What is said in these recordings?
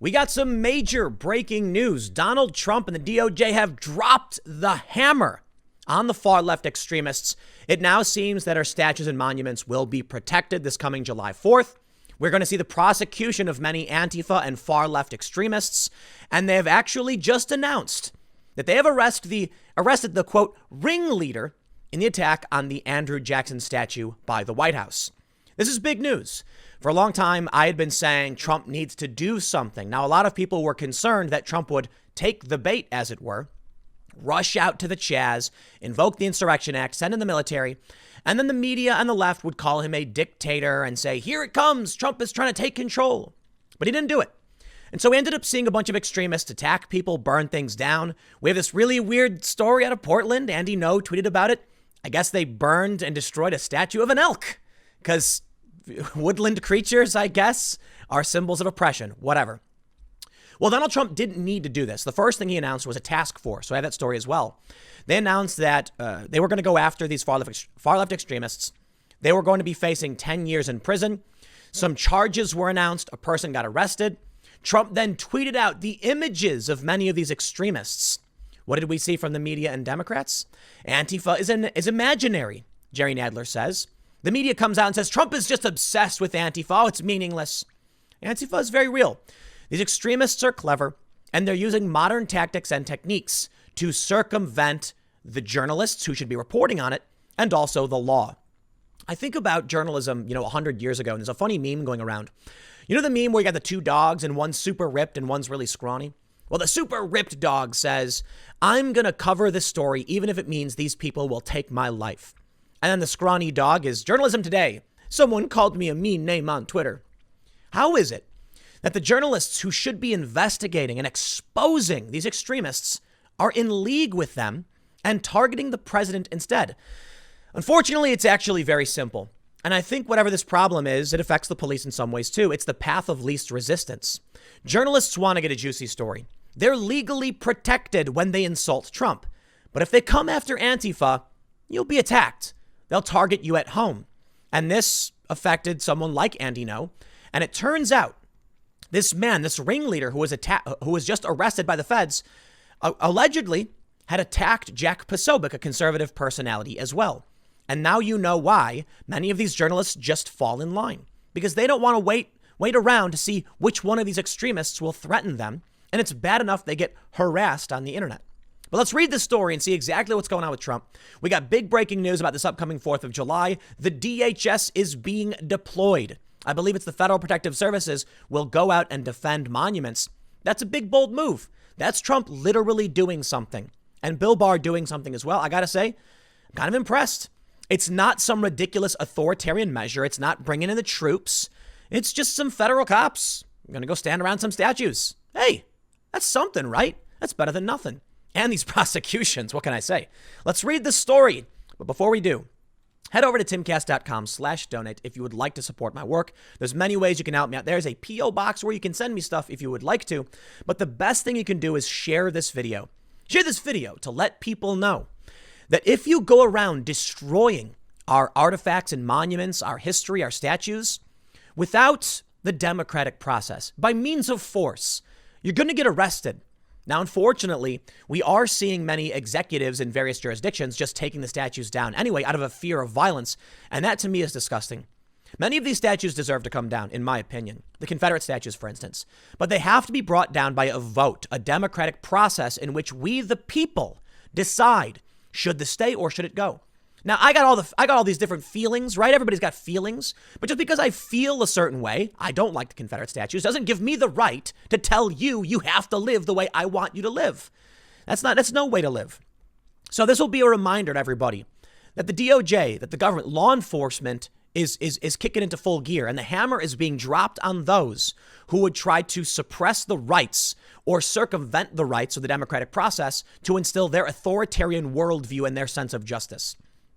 We got some major breaking news. Donald Trump and the DOJ have dropped the hammer on the far left extremists. It now seems that our statues and monuments will be protected this coming July 4th. We're going to see the prosecution of many Antifa and far left extremists. And they have actually just announced that they have arrested the quote, ringleader in the attack on the Andrew Jackson statue by the White House. This is big news. For a long time, I had been saying Trump needs to do something. Now, a lot of people were concerned that Trump would take the bait, as it were, rush out to the Chaz, invoke the Insurrection Act, send in the military, and then the media and the left would call him a dictator and say, here it comes, Trump is trying to take control. But he didn't do it. And so we ended up seeing a bunch of extremists attack people, burn things down. We have this really weird story out of Portland. Andy No tweeted about it. I guess they burned and destroyed a statue of an elk because woodland creatures, I guess, are symbols of oppression, whatever. Well, Donald Trump didn't need to do this. The first thing he announced was a task force. So I have that story as well. They announced that they were going to go after these far left extremists. They were going to be facing 10 years in prison. Some charges were announced. A person got arrested. Trump then tweeted out the images of many of these extremists. What did we see from the media and Democrats? Antifa is imaginary, Jerry Nadler says. The media comes out and says Trump is just obsessed with Antifa. Oh, it's meaningless. Antifa is very real. These extremists are clever, and they're using modern tactics and techniques to circumvent the journalists who should be reporting on it, and also the law. I think about journalism, 100 years ago, and there's a funny meme going around. You know the meme where you got the two dogs and one's super ripped and one's really scrawny? Well, the super ripped dog says, I'm going to cover this story even if it means these people will take my life. And then the scrawny dog is journalism today. Someone called me a mean name on Twitter. How is it that the journalists who should be investigating and exposing these extremists are in league with them and targeting the president instead? Unfortunately, it's actually very simple. And I think whatever this problem is, it affects the police in some ways too. It's the path of least resistance. Journalists want to get a juicy story. They're legally protected when they insult Trump. But if they come after Antifa, you'll be attacked. They'll target you at home. And this affected someone like Andy No. And it turns out this man, this ringleader who was just arrested by the feds, allegedly had attacked Jack Posobiec, a conservative personality as well. And now you know why many of these journalists just fall in line, because they don't want to wait around to see which one of these extremists will threaten them. And it's bad enough they get harassed on the internet. But let's read this story and see exactly what's going on with Trump. We got big breaking news about this upcoming 4th of July. The DHS is being deployed. I believe it's the Federal Protective Services will go out and defend monuments. That's a big, bold move. That's Trump literally doing something. And Bill Barr doing something as well. I got to say, I'm kind of impressed. It's not some ridiculous authoritarian measure. It's not bringing in the troops. It's just some federal cops. I'm going to go stand around some statues. Hey, that's something, right? That's better than nothing. And these prosecutions, what can I say? Let's read the story. But before we do, head over to timcast.com/donate if you would like to support my work. There's many ways you can help me out. There's a P.O. box where you can send me stuff if you would like to. But the best thing you can do is share this video. Share this video to let people know that if you go around destroying our artifacts and monuments, our history, our statues, without the democratic process, by means of force, you're going to get arrested. Now, unfortunately, we are seeing many executives in various jurisdictions just taking the statues down anyway out of a fear of violence. And that to me is disgusting. Many of these statues deserve to come down, in my opinion. The Confederate statues, for instance. But they have to be brought down by a vote, a democratic process in which we, the people, decide should this stay or should it go. Now, I got all these different feelings, right? Everybody's got feelings. But just because I feel a certain way, I don't like the Confederate statues, doesn't give me the right to tell you have to live the way I want you to live. That's no way to live. So this will be a reminder to everybody that the DOJ, that the government, law enforcement is kicking into full gear, and the hammer is being dropped on those who would try to suppress the rights or circumvent the rights of the democratic process to instill their authoritarian worldview and their sense of justice.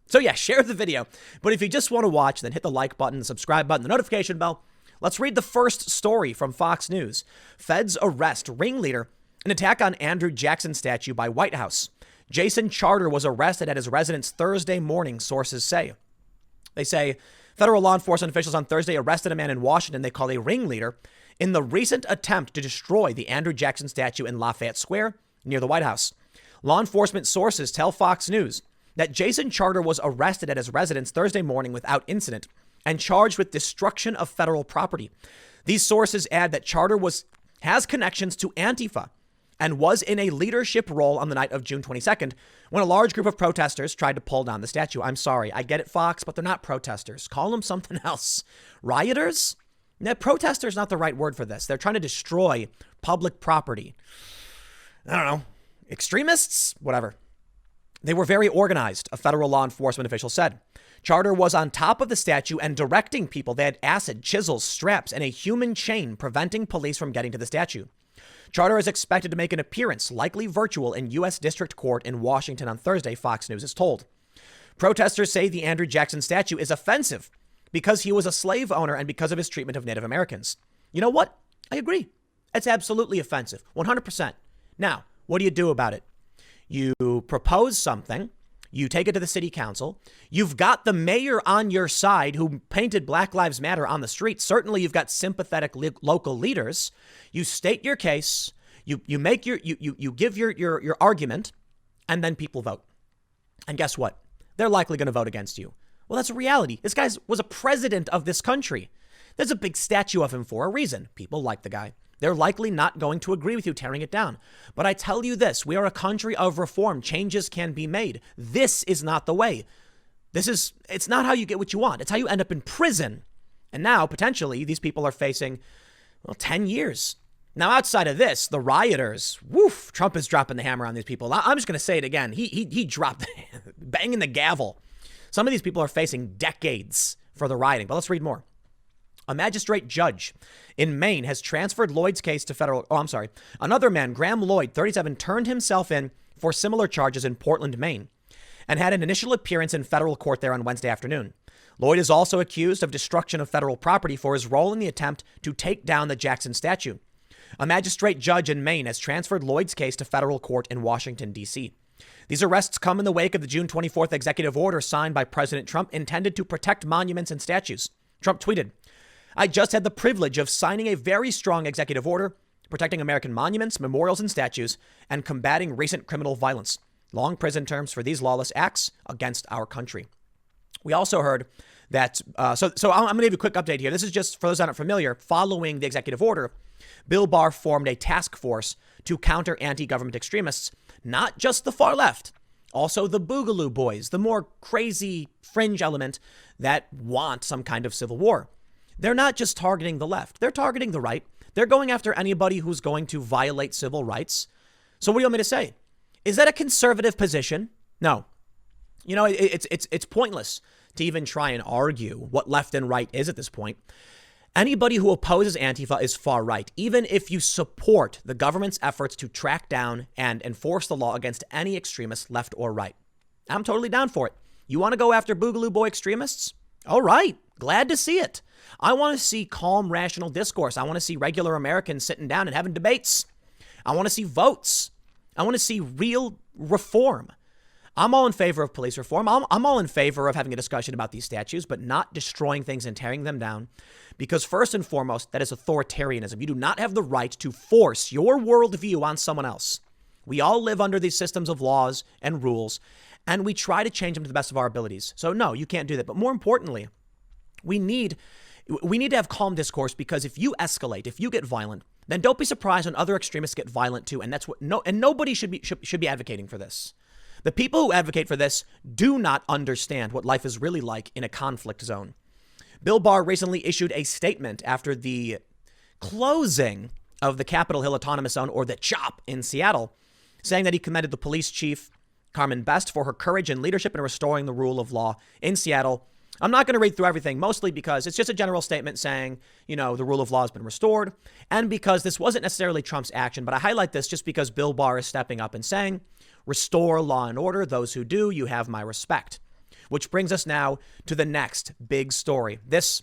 So yeah, share the video. But if you just want to watch, then hit the like button, the subscribe button, the notification bell. Let's read the first story from Fox News. Feds arrest ringleader in attack on Andrew Jackson statue by White House. Jason Charter was arrested at his residence Thursday morning, sources say. They say federal law enforcement officials on Thursday arrested a man in Washington they call a ringleader in the recent attempt to destroy the Andrew Jackson statue in Lafayette Square near the White House. Law enforcement sources tell Fox News that Jason Charter was arrested at his residence Thursday morning without incident and charged with destruction of federal property. These sources add that Charter has connections to Antifa and was in a leadership role on the night of June 22nd when a large group of protesters tried to pull down the statue. I'm sorry, I get it, Fox, but they're not protesters. Call them something else. Rioters? No, protester is not the right word for this. They're trying to destroy public property. I don't know. Extremists? Whatever. They were very organized, a federal law enforcement official said. Charter was on top of the statue and directing people. They had acid, chisels, straps, and a human chain preventing police from getting to the statue. Charter is expected to make an appearance, likely virtual, in U.S. District Court in Washington on Thursday, Fox News is told. Protesters say the Andrew Jackson statue is offensive because he was a slave owner and because of his treatment of Native Americans. You know what? I agree. It's absolutely offensive. 100%. Now, what do you do about it? You propose something. You take it to the city council. You've got the mayor on your side who painted Black Lives Matter on the street. Certainly, you've got sympathetic local leaders. You state your case. You make you give your argument, and then people vote. And guess what? They're likely going to vote against you. Well, that's a reality. This guy was a president of this country. There's a big statue of him for a reason. People like the guy. They're likely not going to agree with you tearing it down. But I tell you this, we are a country of reform. Changes can be made. This is not the way. It's not how you get what you want. It's how you end up in prison. And now, potentially, these people are facing, 10 years. Now, outside of this, the rioters, Trump is dropping the hammer on these people. I'm just going to say it again. He dropped, banging the gavel. Some of these people are facing decades for the rioting. But let's read more. A magistrate judge in Maine has transferred Lloyd's case to federal. Another man, Graham Lloyd, 37, turned himself in for similar charges in Portland, Maine, and had an initial appearance in federal court there on Wednesday afternoon. Lloyd is also accused of destruction of federal property for his role in the attempt to take down the Jackson statue. A magistrate judge in Maine has transferred Lloyd's case to federal court in Washington, D.C. These arrests come in the wake of the June 24th executive order signed by President Trump intended to protect monuments and statues. Trump tweeted, "I just had the privilege of signing a very strong executive order protecting American monuments, memorials, and statues, and combating recent criminal violence. Long prison terms for these lawless acts against our country." We also heard that, so I'm going to give you a quick update here. This is just for those that aren't familiar. Following the executive order, Bill Barr formed a task force to counter anti-government extremists, not just the far left, also the Boogaloo Boys, the more crazy fringe element that want some kind of civil war. They're not just targeting the left. They're targeting the right. They're going after anybody who's going to violate civil rights. So what do you want me to say? Is that a conservative position? No. It's pointless to even try and argue what left and right is at this point. Anybody who opposes Antifa is far right, even if you support the government's efforts to track down and enforce the law against any extremist, left or right. I'm totally down for it. You want to go after Boogaloo Boy extremists? All right. Glad to see it. I want to see calm, rational discourse. I want to see regular Americans sitting down and having debates. I want to see votes. I want to see real reform. I'm all in favor of police reform. I'm all in favor of having a discussion about these statues, but not destroying things and tearing them down. Because first and foremost, that is authoritarianism. You do not have the right to force your worldview on someone else. We all live under these systems of laws and rules, and we try to change them to the best of our abilities. So no, you can't do that. But more importantly, we need to have calm discourse, because if you escalate, if you get violent, then don't be surprised when other extremists get violent too. And that's what nobody should be advocating for this. The people who advocate for this do not understand what life is really like in a conflict zone. Bill Barr recently issued a statement after the closing of the Capitol Hill Autonomous Zone, or the CHOP, in Seattle, saying that he commended the police chief, Carmen Best, for her courage and leadership in restoring the rule of law in Seattle. I'm not going to read through everything, mostly because it's just a general statement saying, the rule of law has been restored, and because this wasn't necessarily Trump's action. But I highlight this just because Bill Barr is stepping up and saying, restore law and order. Those who do, you have my respect. Which brings us now to the next big story. This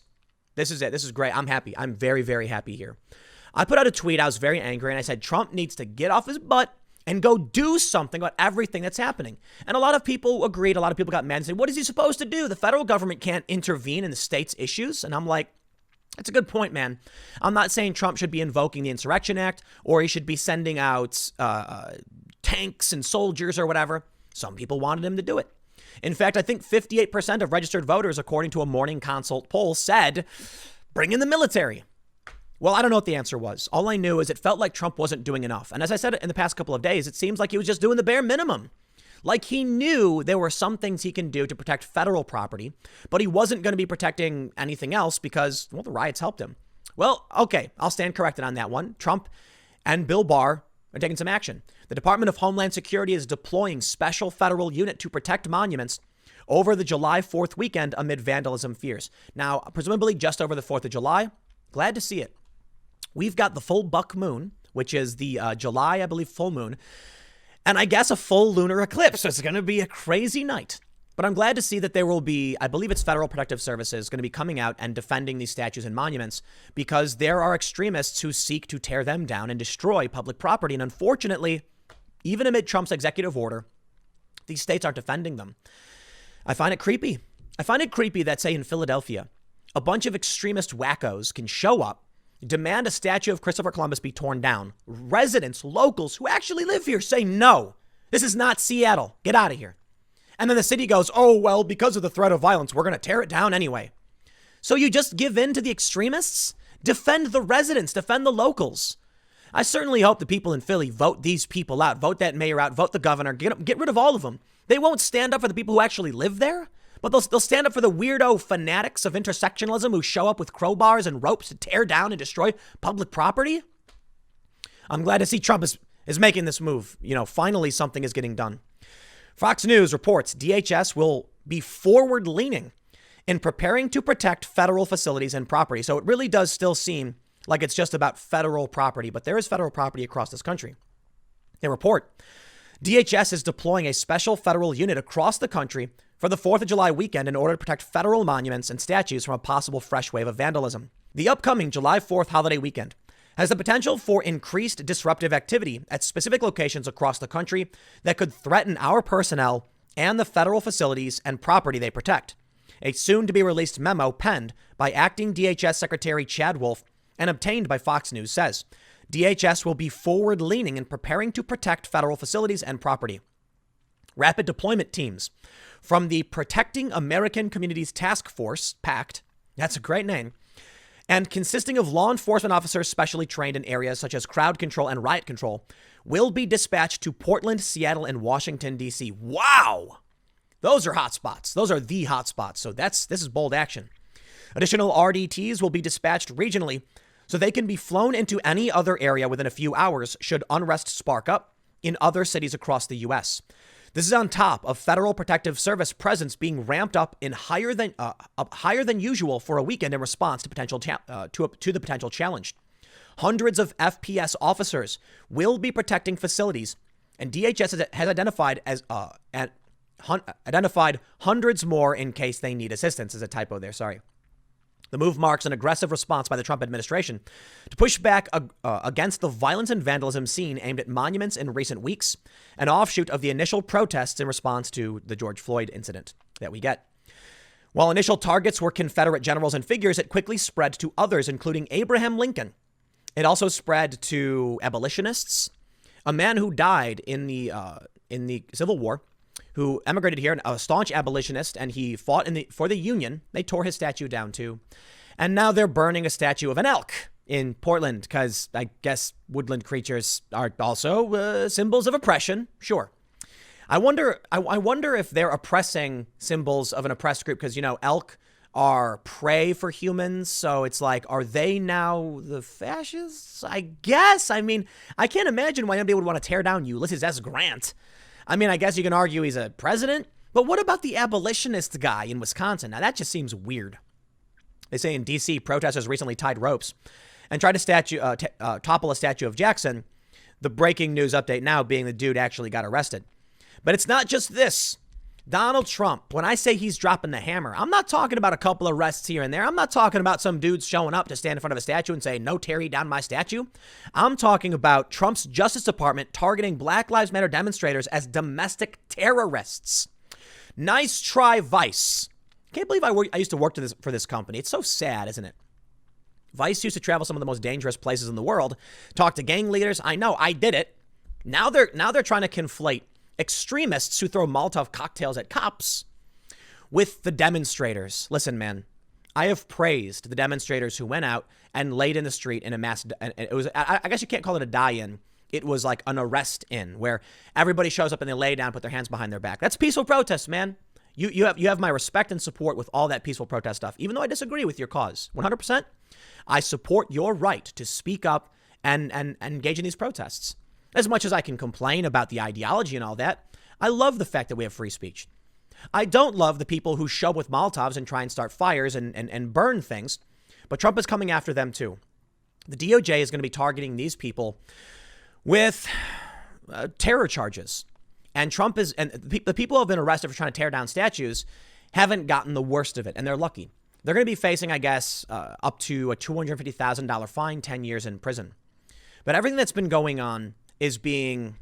is it. This is great. I'm happy. I'm very, very happy here. I put out a tweet. I was very angry, and I said, Trump needs to get off his butt and go do something about everything that's happening. And a lot of people agreed. A lot of people got mad and said, what is he supposed to do? The federal government can't intervene in the state's issues. And I'm like, That's a good point, man. I'm not saying Trump should be invoking the Insurrection Act or he should be sending out tanks and soldiers or whatever. Some people wanted him to do it. In fact, I think 58% of registered voters, according to a Morning Consult poll, said, bring in the military. Well, I don't know what the answer was. All I knew is it felt like Trump wasn't doing enough. And as I said in the past couple of days, it seems like he was just doing the bare minimum. Like he knew there were some things he can do to protect federal property, but he wasn't going to be protecting anything else because, well, the riots helped him. Well, okay, I'll stand corrected on that one. Trump and Bill Barr are taking some action. The Department of Homeland Security is deploying special federal unit to protect monuments over the July 4th weekend amid vandalism fears. Now, presumably just over the 4th of July. Glad to see it. We've got the full buck moon, which is the July, I believe, full moon. And I guess a full lunar eclipse. So it's going to be a crazy night. But I'm glad to see that there will be, I believe it's Federal Protective Services, going to be coming out and defending these statues and monuments because there are extremists who seek to tear them down and destroy public property. And unfortunately, even amid Trump's executive order, these states aren't defending them. I find it creepy. I find it creepy that, say, in Philadelphia, a bunch of extremist wackos can show up, demand a statue of Christopher Columbus be torn down. Residents, locals who actually live here say, no, this is not Seattle. Get out of here. And then the city goes, oh, well, because of the threat of violence, we're going to tear it down anyway. So you just give in to the extremists? Defend the residents, defend the locals. I certainly hope the people in Philly vote these people out, vote that mayor out, vote the governor, get rid of all of them. They won't stand up for the people who actually live there, but they'll stand up for the weirdo fanatics of intersectionalism who show up with crowbars and ropes to tear down and destroy public property. I'm glad to see Trump is making this move. You know, finally something is getting done. Fox News reports DHS will be forward-leaning in preparing to protect federal facilities and property. So it really does still seem like it's just about federal property, but there is federal property across this country. They report DHS is deploying a special federal unit across the country for the 4th of July weekend in order to protect federal monuments and statues from a possible fresh wave of vandalism. The upcoming July 4th holiday weekend has the potential for increased disruptive activity at specific locations across the country that could threaten our personnel and the federal facilities and property they protect. A soon-to-be-released memo penned by acting DHS Secretary Chad Wolf and obtained by Fox News says DHS will be forward-leaning in preparing to protect federal facilities and property. Rapid deployment teams from the Protecting American Communities Task Force, PACT, that's a great name, and consisting of law enforcement officers specially trained in areas such as crowd control and riot control, will be dispatched to Portland, Seattle, and Washington, D.C. Wow! Those are hotspots. Those are the hotspots. So this is bold action. Additional RDTs will be dispatched regionally so they can be flown into any other area within a few hours should unrest spark up in other cities across the U.S. This is on top of Federal Protective Service presence being ramped up in higher than usual for a weekend in response to the potential challenge. Hundreds of FPS officers will be protecting facilities, and DHS has identified hundreds more in case they need assistance. Is a typo there, sorry. The move marks an aggressive response by the Trump administration to push back against the violence and vandalism seen aimed at monuments in recent weeks, an offshoot of the initial protests in response to the George Floyd incident that we get. While initial targets were Confederate generals and figures, it quickly spread to others, including Abraham Lincoln. It also spread to abolitionists, a man who died in the Civil War, who emigrated here, a staunch abolitionist, and he fought for the Union. They tore his statue down too. And now they're burning a statue of an elk in Portland because I guess woodland creatures are also symbols of oppression. Sure. I wonder if they're oppressing symbols of an oppressed group because, you know, elk are prey for humans. So it's like, are they now the fascists? I guess. I mean, I can't imagine why anybody would want to tear down Ulysses S. Grant. I mean, I guess you can argue he's a president, but what about the abolitionist guy in Wisconsin? Now, that just seems weird. They say in D.C., protesters recently tied ropes and tried to topple a statue of Jackson. The breaking news update now being the dude actually got arrested. But it's not just this. Donald Trump, when I say he's dropping the hammer, I'm not talking about a couple of arrests here and there. I'm not talking about some dudes showing up to stand in front of a statue and say, no, tear down my statue. I'm talking about Trump's Justice Department targeting Black Lives Matter demonstrators as domestic terrorists. Nice try, Vice. Can't believe I used to work for this company. It's so sad, isn't it? Vice used to travel some of the most dangerous places in the world, talk to gang leaders. I know, I did it. Now they're trying to conflate extremists who throw Molotov cocktails at cops with the demonstrators. Listen, man, I have praised the demonstrators who went out and laid in the street in a mass. And it was, I guess you can't call it a die-in. It was like an arrest in, where everybody shows up and they lay down, put their hands behind their back. That's peaceful protest, man. You have my respect and support with all that peaceful protest stuff, even though I disagree with your cause. 100%. I support your right to speak up and engage in these protests. As much as I can complain about the ideology and all that, I love the fact that we have free speech. I don't love the people who show up with Molotovs and try and start fires and burn things, but Trump is coming after them too. The DOJ is going to be targeting these people with terror charges. And Trump is, and the people who have been arrested for trying to tear down statues haven't gotten the worst of it, and they're lucky. They're going to be facing, I guess, up to a $250,000 fine, 10 years in prison. But everything that's been going on is being,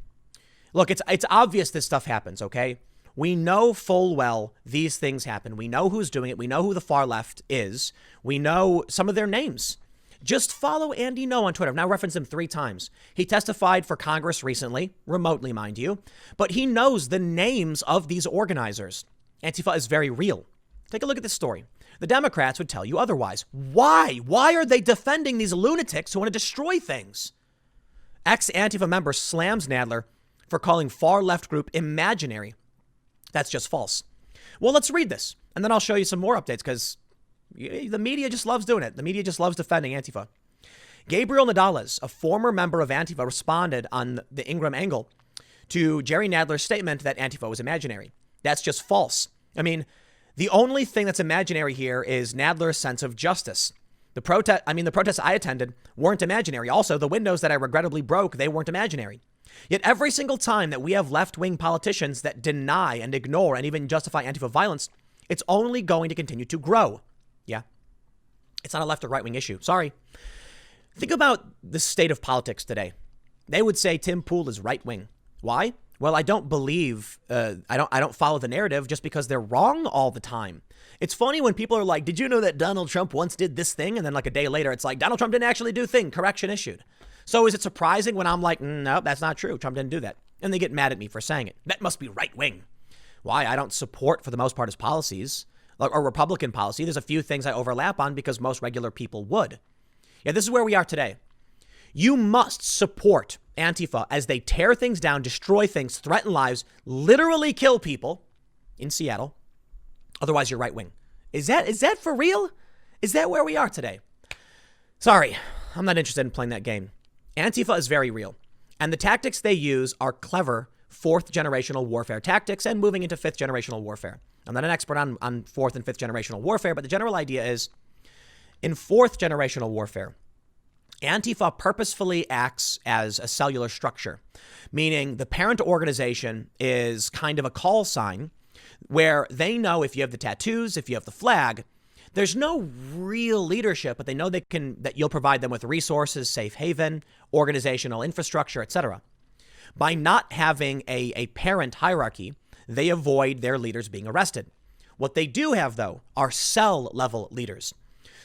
look, it's obvious this stuff happens, okay? We know full well these things happen. We know who's doing it. We know who the far left is. We know some of their names. Just follow Andy No on Twitter. I've now referenced him 3 times. He testified for Congress recently, remotely, mind you, but he knows the names of these organizers. Antifa is very real. Take a look at this story. The Democrats would tell you otherwise. Why? Why are they defending these lunatics who want to destroy things? Ex-Antifa member slams Nadler for calling far-left group imaginary. That's just false. Well, let's read this, and then I'll show you some more updates, because the media just loves doing it. The media just loves defending Antifa. Gabriel Nadales, a former member of Antifa, responded on the Ingram Angle to Jerry Nadler's statement that Antifa was imaginary. That's just false. I mean, the only thing that's imaginary here is Nadler's sense of justice. The protests I attended weren't imaginary. Also, the windows that I regrettably broke, they weren't imaginary. Yet every single time that we have left-wing politicians that deny and ignore and even justify Antifa violence, it's only going to continue to grow. Yeah. It's not a left or right-wing issue. Sorry. Think about the state of politics today. They would say Tim Pool is right-wing. Why? Well, I don't believe, I don't follow the narrative just because they're wrong all the time. It's funny when people are like, did you know that Donald Trump once did this thing? And then like a day later, it's like, Donald Trump didn't actually do thing, correction issued. So is it surprising when I'm like, no, that's not true. Trump didn't do that. And they get mad at me for saying it. That must be right-wing. Why? I don't support, for the most part, his policies or Republican policy. There's a few things I overlap on because most regular people would. Yeah, this is where we are today. You must support Antifa as they tear things down, destroy things, threaten lives, literally kill people in Seattle. Otherwise, you're right-wing. Is that for real? Is that where we are today? Sorry, I'm not interested in playing that game. Antifa is very real. And the tactics they use are clever 4th generational warfare tactics and moving into 5th generational warfare. I'm not an expert on 4th and 5th generational warfare, but the general idea is in 4th generational warfare, Antifa purposefully acts as a cellular structure, meaning the parent organization is kind of a call sign where they know if you have the tattoos, if you have the flag, there's no real leadership, but they know that you'll provide them with resources, safe haven, organizational infrastructure, etc. By not having a parent hierarchy, they avoid their leaders being arrested. What they do have, though, are cell level leaders.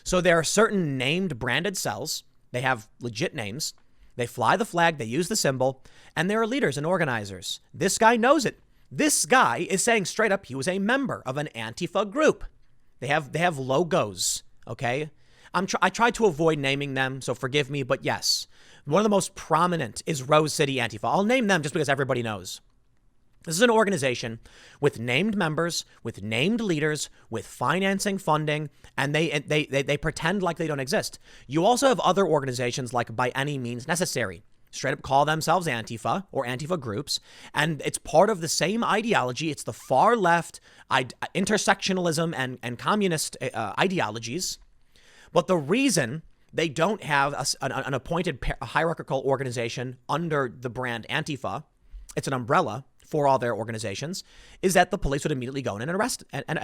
So there are certain named branded cells. They have legit names. They fly the flag. They use the symbol. And there are leaders and organizers. This guy knows it. This guy is saying straight up he was a member of an Antifa group. They have logos, okay? I try to avoid naming them, so forgive me, but yes. One of the most prominent is Rose City Antifa. I'll name them just because everybody knows. This is an organization with named members, with named leaders, with financing, funding, and they pretend like they don't exist. You also have other organizations like By Any Means Necessary. Straight up call themselves Antifa or Antifa groups, and it's part of the same ideology. It's the far left intersectionalism and communist ideologies. But the reason they don't have an appointed hierarchical organization under the brand Antifa, it's an umbrella for all their organizations, is that the police would immediately go in and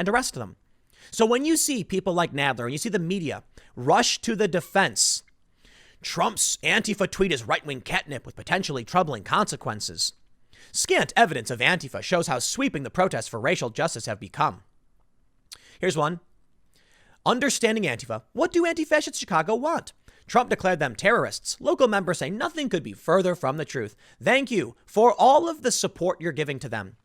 arrest them. So when you see people like Nadler and you see the media rush to the defense, Trump's Antifa tweet is right-wing catnip with potentially troubling consequences. Scant evidence of Antifa shows how sweeping the protests for racial justice have become. Here's one. Understanding Antifa, what do anti-fascist Chicago want? Trump declared them terrorists. Local members say nothing could be further from the truth. Thank you for all of the support you're giving to them.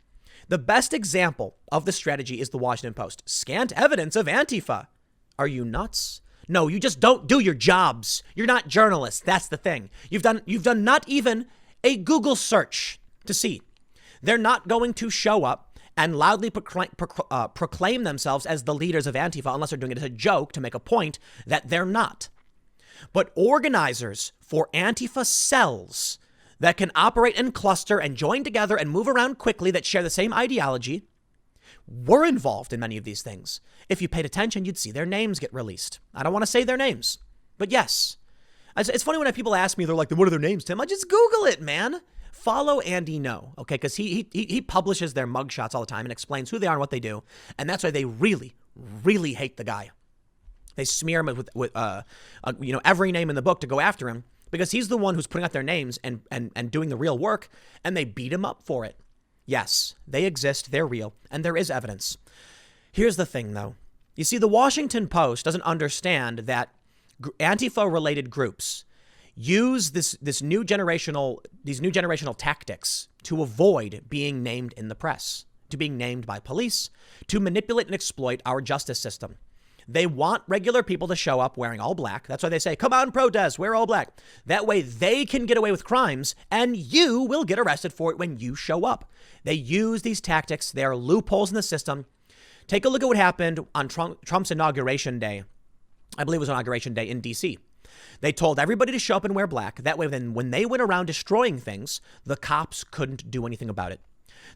The best example of the strategy is the Washington Post. Scant evidence of Antifa. Are you nuts? No, you just don't do your jobs. You're not journalists. That's the thing. You've done not even a Google search to see. They're not going to show up and loudly proclaim themselves as the leaders of Antifa unless they're doing it as a joke to make a point that they're not. But organizers for Antifa cells that can operate and cluster and join together and move around quickly that share the same ideology were involved in many of these things. If you paid attention, you'd see their names get released. I don't want to say their names, but yes. It's funny when people ask me, they're like, what are their names, Tim? I just Google it, man. Follow Andy No, okay? Because he publishes their mugshots all the time and explains who they are and what they do. And that's why they really, really hate the guy. They smear him with every name in the book to go after him because he's the one who's putting out their names and doing the real work, and they beat him up for it. Yes, they exist, they're real, and there is evidence. Here's the thing, though. You see, the Washington Post doesn't understand that Antifa-related groups use these new generational tactics to avoid being named in the press, to being named by police, to manipulate and exploit our justice system. They want regular people to show up wearing all black. That's why they say, come out and protest, wear all black. That way they can get away with crimes and you will get arrested for it when you show up. They use these tactics. They are loopholes in the system. Take a look at what happened on Trump's inauguration day. I believe it was inauguration day in D.C. They told everybody to show up and wear black. That way, then when they went around destroying things, the cops couldn't do anything about it.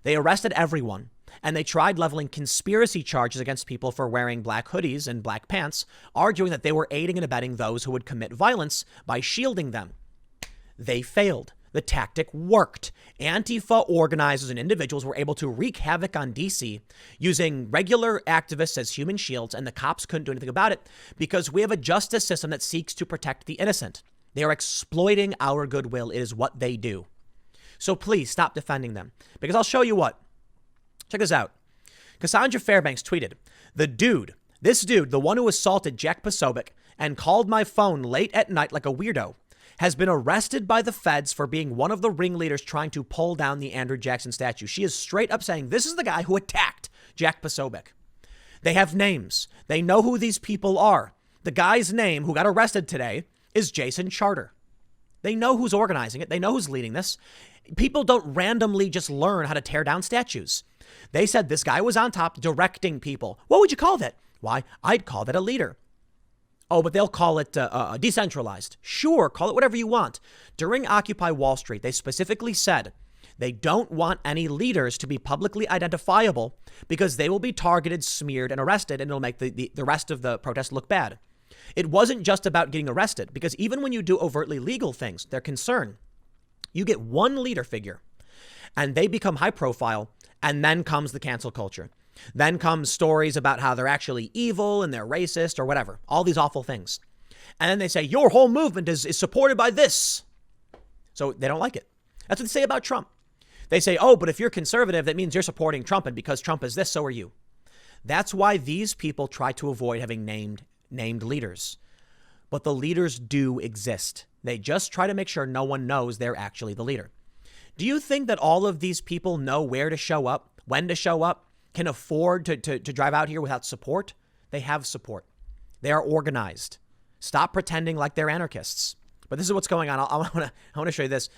They arrested everyone, and they tried leveling conspiracy charges against people for wearing black hoodies and black pants, arguing that they were aiding and abetting those who would commit violence by shielding them. They failed. The tactic worked. Antifa organizers and individuals were able to wreak havoc on D.C. using regular activists as human shields, and the cops couldn't do anything about it because we have a justice system that seeks to protect the innocent. They are exploiting our goodwill. It is what they do. So please stop defending them, because I'll show you what. Check this out. Cassandra Fairbanks tweeted, this dude, the one who assaulted Jack Posobiec and called my phone late at night like a weirdo, has been arrested by the feds for being one of the ringleaders trying to pull down the Andrew Jackson statue. She is straight up saying this is the guy who attacked Jack Posobiec. They have names. They know who these people are. The guy's name who got arrested today is Jason Charter. They know who's organizing it. They know who's leading this. People don't randomly just learn how to tear down statues. They said this guy was on top directing people. What would you call that? Why, I'd call that a leader. Oh, but they'll call it decentralized. Sure, call it whatever you want. During Occupy Wall Street, they specifically said they don't want any leaders to be publicly identifiable because they will be targeted, smeared, and arrested, and it'll make the rest of the protest look bad. It wasn't just about getting arrested, because even when you do overtly legal things, they're concerned. You get one leader figure, and they become high profile, and then comes the cancel culture. Then comes stories about how they're actually evil and they're racist or whatever. All these awful things. And then they say, your whole movement is supported by this. So they don't like it. That's what they say about Trump. They say, oh, but if you're conservative, that means you're supporting Trump. And because Trump is this, so are you. That's why these people try to avoid having named leaders. But the leaders do exist. They just try to make sure no one knows they're actually the leader. Do you think that all of these people know where to show up, when to show up, can afford to drive out here without support? They have support. They are organized. Stop pretending like they're anarchists. But this is what's going on. I want to show you this.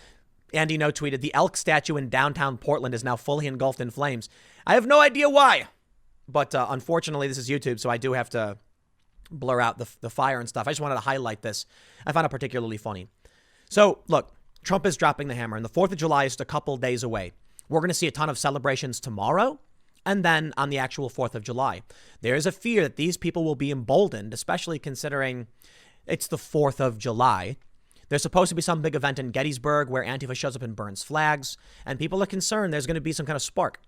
Andy No tweeted, the elk statue in downtown Portland is now fully engulfed in flames. I have no idea why. But unfortunately, this is YouTube, so I do have to blur out the fire and stuff. I just wanted to highlight this. I found it particularly funny. So, look, Trump is dropping the hammer, and the 4th of July is just a couple days away. We're going to see a ton of celebrations tomorrow, and then on the actual 4th of July. There is a fear that these people will be emboldened, especially considering it's the 4th of July. There's supposed to be some big event in Gettysburg where Antifa shows up and burns flags, and people are concerned there's going to be some kind of spark.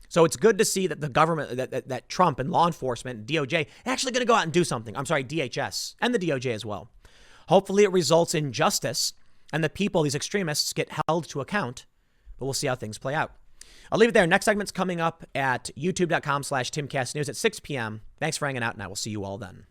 So it's good to see that the government, that Trump and law enforcement, DOJ, actually going to go out and do something. I'm sorry, DHS and the DOJ as well. Hopefully it results in justice and the people, these extremists, get held to account. But we'll see how things play out. I'll leave it there. Next segment's coming up at youtube.com/TimCastNews at 6 p.m. Thanks for hanging out, and I will see you all then.